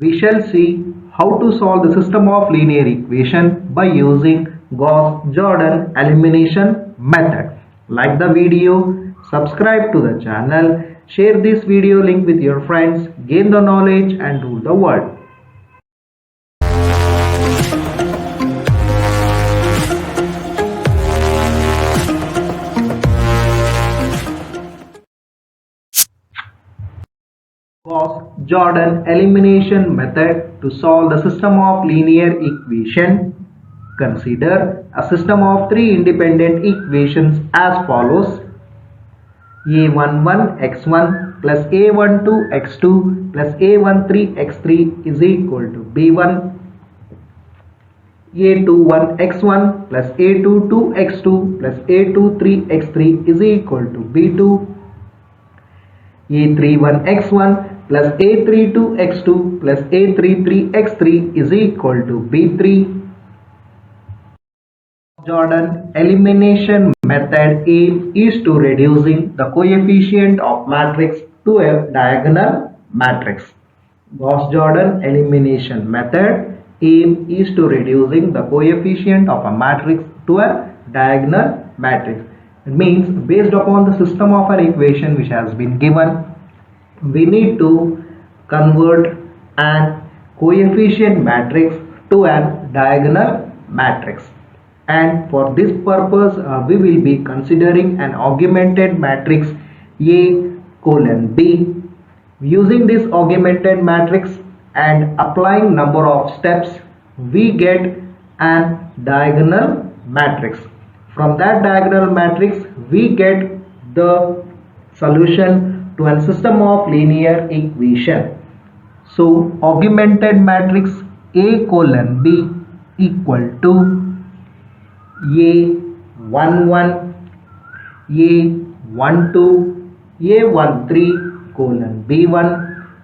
We shall see how to solve the system of linear equation by using Gauss-Jordan elimination method. Like the video, subscribe to the channel, share this video link with your friends, gain the knowledge and rule the world. Gauss-Jordan elimination method to solve the system of linear equation. Consider a system of three independent equations as follows: a11 x1 plus a12 x2 plus a13 x3 is equal to b1, a21 x1 plus a22 x2 plus a23 x3 is equal to b2, a31 x1 plus a32 x2 plus a33 x3 is equal to b3. Jordan elimination method aim is to reducing the coefficient of matrix to a diagonal matrix. Gauss-Jordan elimination method aim is to reducing the coefficient of a matrix to a diagonal matrix. It means based upon the system of an equation which has been given, we need to convert an coefficient matrix to a diagonal matrix. And for this purpose we will be considering an augmented matrix A colon B. Using this augmented matrix and applying number of steps, we get an diagonal matrix. From that diagonal matrix we get the solution to a system of linear equation. So augmented matrix A colon B equal to a11 a12 a13 colon b1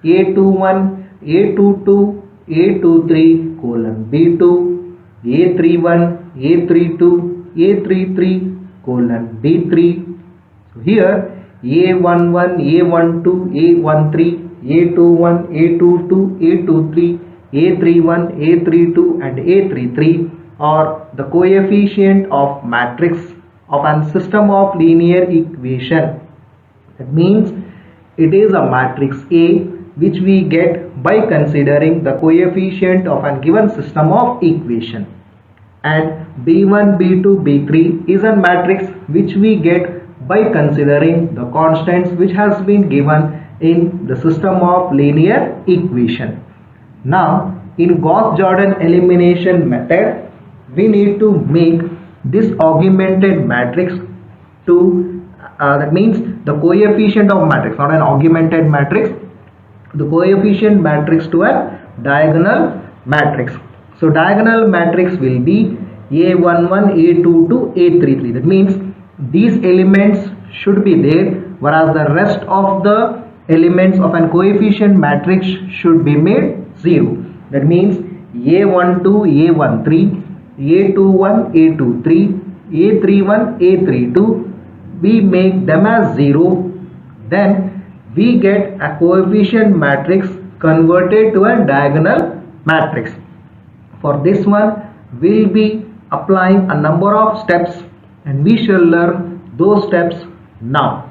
a21 a22 a23 colon b2 a31 a32 a33 colon b3. So here a11 a12 a13 a21 a22 a23 a31 a32 and a33 or the coefficient of matrix of a system of linear equation. That means it is a matrix A which we get by considering the coefficient of a given system of equation, and B1, B2, B3 is a matrix which we get by considering the constants which has been given in the system of linear equation. Now in Gauss-Jordan elimination method, we need to make this augmented matrix to that means the coefficient of matrix, not an augmented matrix, the coefficient matrix to a diagonal matrix. So diagonal matrix will be a11 a22 a33. That means these elements should be there, whereas the rest of the elements of an coefficient matrix should be made 0. That means a12 a13 a21 a23 a31 a32, we make them as 0, then we get a coefficient matrix converted to a diagonal matrix. For this one we will be applying a number of steps and we shall learn those steps now.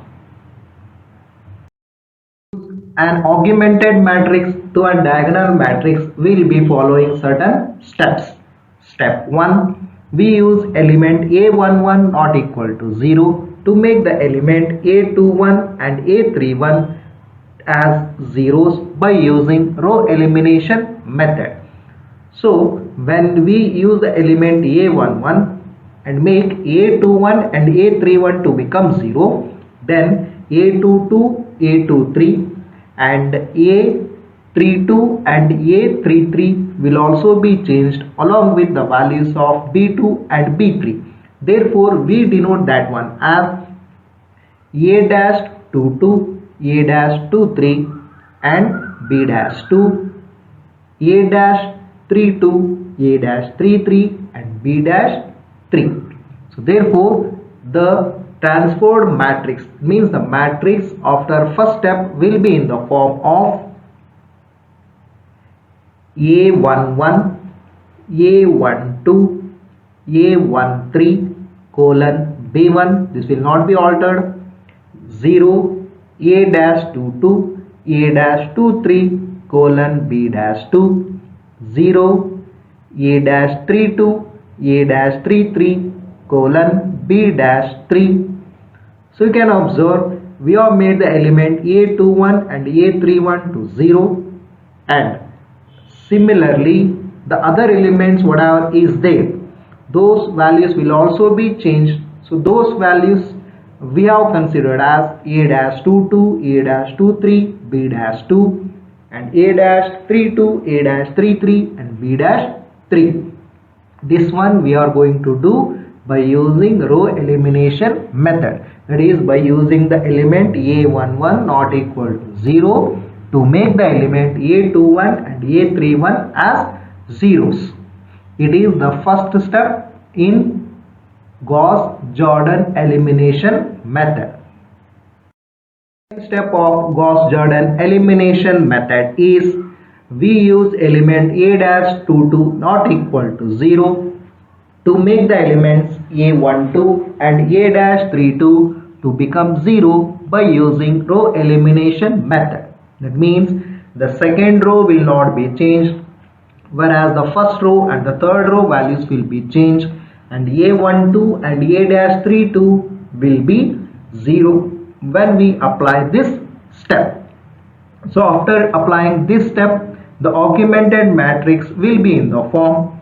An augmented matrix to a diagonal matrix, we will be following certain steps. Step 1. We use element a11 not equal to 0 to make the element a21 and a31 as zeros by using row elimination method. So when we use the element a11 and make a21 and a31 to become 0, then a22, a23 and a32 and a33 will also be changed along with the values of b2 and b3. Therefore we denote that one as a-22, a-23 and b-2, a-32, a-33 and b-3. So therefore the transformed matrix means the matrix after first step will be in the form of A11, A12, A13 colon B1, this will not be altered. 0, A-22, A-23 colon B-2, 0, A-32, A-33 colon B-3. So you can observe we have made the element A21 and A31 to 0, and similarly the other elements whatever is there, those values will also be changed. So those values we have considered as A-22, A-23, B-2 and A-32, A-33 and B-3. This one we are going to do by using row elimination method, that is by using the element A11 not equal to 0 to make the element A21 and A31 as zeros. It is the first step in Gauss-Jordan elimination method. Second step of Gauss-Jordan elimination method is we use element A-22 not equal to 0 to make the elements A12 and A-32 to become 0 by using row elimination method. That means the second row will not be changed, whereas the first row and the third row values will be changed, and A12 and A-32 will be 0 when we apply this step. So after applying this step, the augmented matrix will be in the form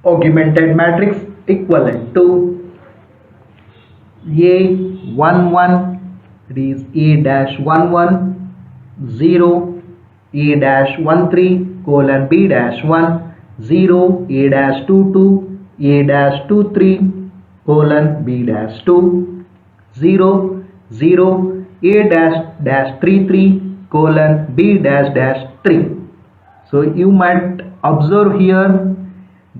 augmented matrix equivalent to A11, it is A-11, 0, A-13 colon B-1, 0, A-22, A-23 colon B-2, 0, 0, A-33 colon B-3. So you might observe here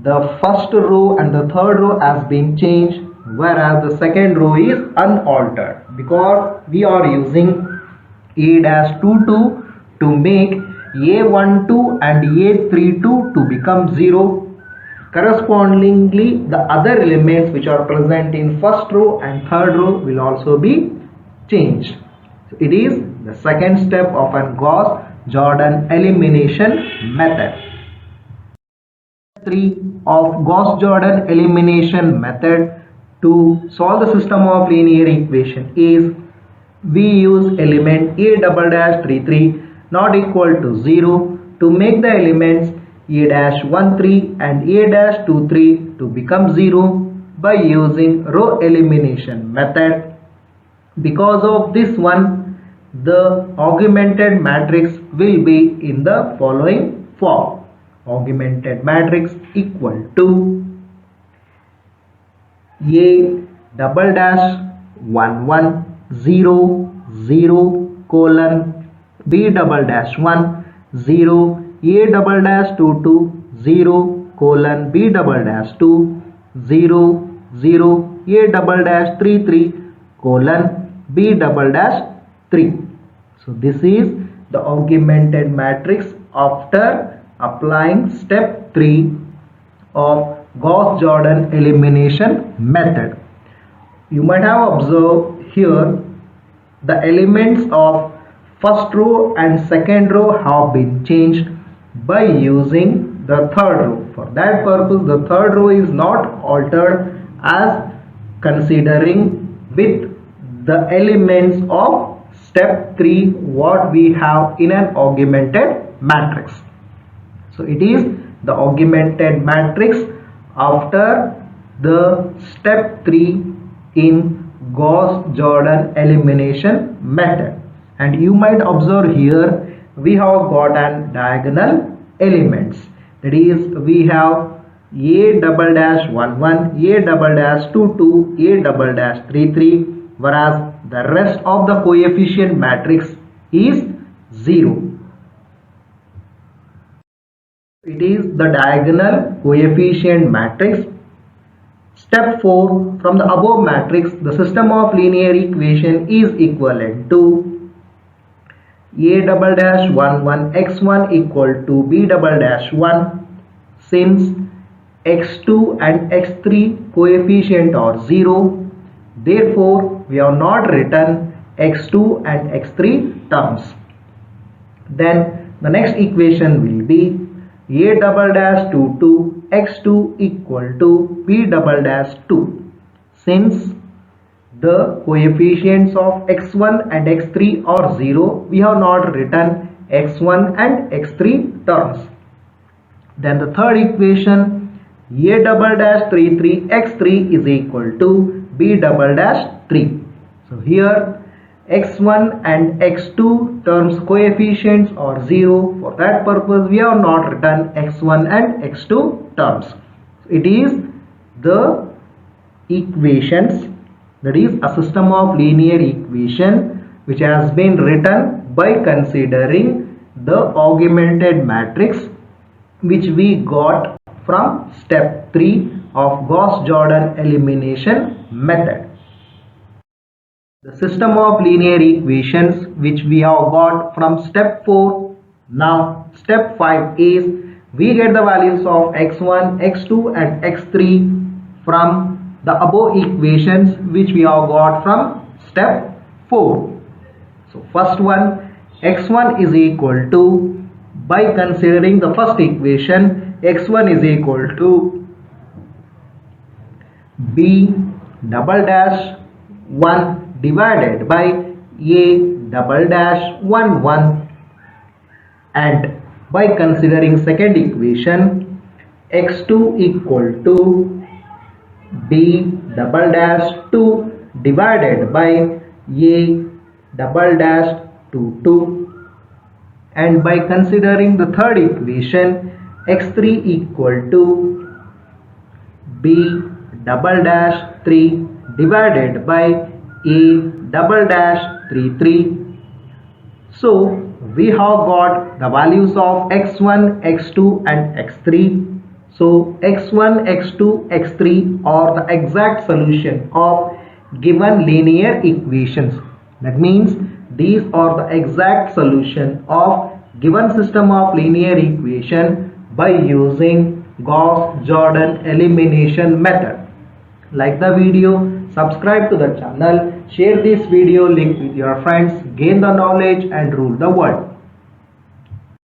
the first row and the third row has been changed, whereas the second row is unaltered because we are using A-22 to make A12 and A32 to become 0. Correspondingly, the other elements which are present in first row and third row will also be changed. So it is the second step of a Gauss-Jordan elimination method. 3 of Gauss-Jordan elimination method to solve the system of linear equation is we use element A-33 not equal to 0 to make the elements A-13 and A-23 to become 0 by using row elimination method. Because of this one, the augmented matrix will be in the following form. Augmented matrix equal to A-1 0 0 colon B-1 0 A-22 0 colon B-2 0 0 A-33 colon B-3. So this is the augmented matrix after applying step 3 of Gauss-Jordan elimination method. You might have observed here the elements of first row and second row have been changed by using the third row. For that purpose, the third row is not altered as considering with the elements of step 3 what we have in an augmented matrix. So it is the augmented matrix after the step 3 in Gauss-Jordan elimination method. And you might observe here we have got an diagonal elements, that is we have A-11, A-22, A-33, whereas the rest of the coefficient matrix is 0. It is the diagonal coefficient matrix. Step 4, from the above matrix, the system of linear equation is equivalent to a double dash 1 1 x1 equal to b double dash 1. Since x2 and x3 coefficient are 0, therefore we have not written x2 and x3 terms. Then the next equation will be a double dash 2 2 x2 equal to b double dash 2. Since the coefficients of x1 and x3 are 0, we have not written x1 and x3 terms. Then the third equation, a double dash 3 3 x3 is equal to b double dash 3. So here x1 and x2 terms coefficients are 0. For that purpose we have not written x1 and x2 terms. It is the equations, that is a system of linear equation which has been written by considering the augmented matrix which we got from step 3 of Gauss-Jordan elimination method. The system of linear equations which we have got from step 4. Now step 5 is we get the values of x1, x2 and x3 from the above equations which we have got from step 4. So first one, x1 is equal to, by considering the first equation, x1 is equal to b double dash 1 divided by a double dash 1 1, and by considering second equation, x2 equal to b double dash 2 divided by a double dash 2 2, and by considering the third equation, x3 equal to b double dash 3 divided by a double dash 3 3. So we have got the values of x1, x2 and x3. So x1, x2, x3 are the exact solution of given linear equations. That means these are the exact solution of given system of linear equation by using Gauss-Jordan elimination method. Like the video, subscribe to the channel, share this video link with your friends, gain the knowledge and rule the world.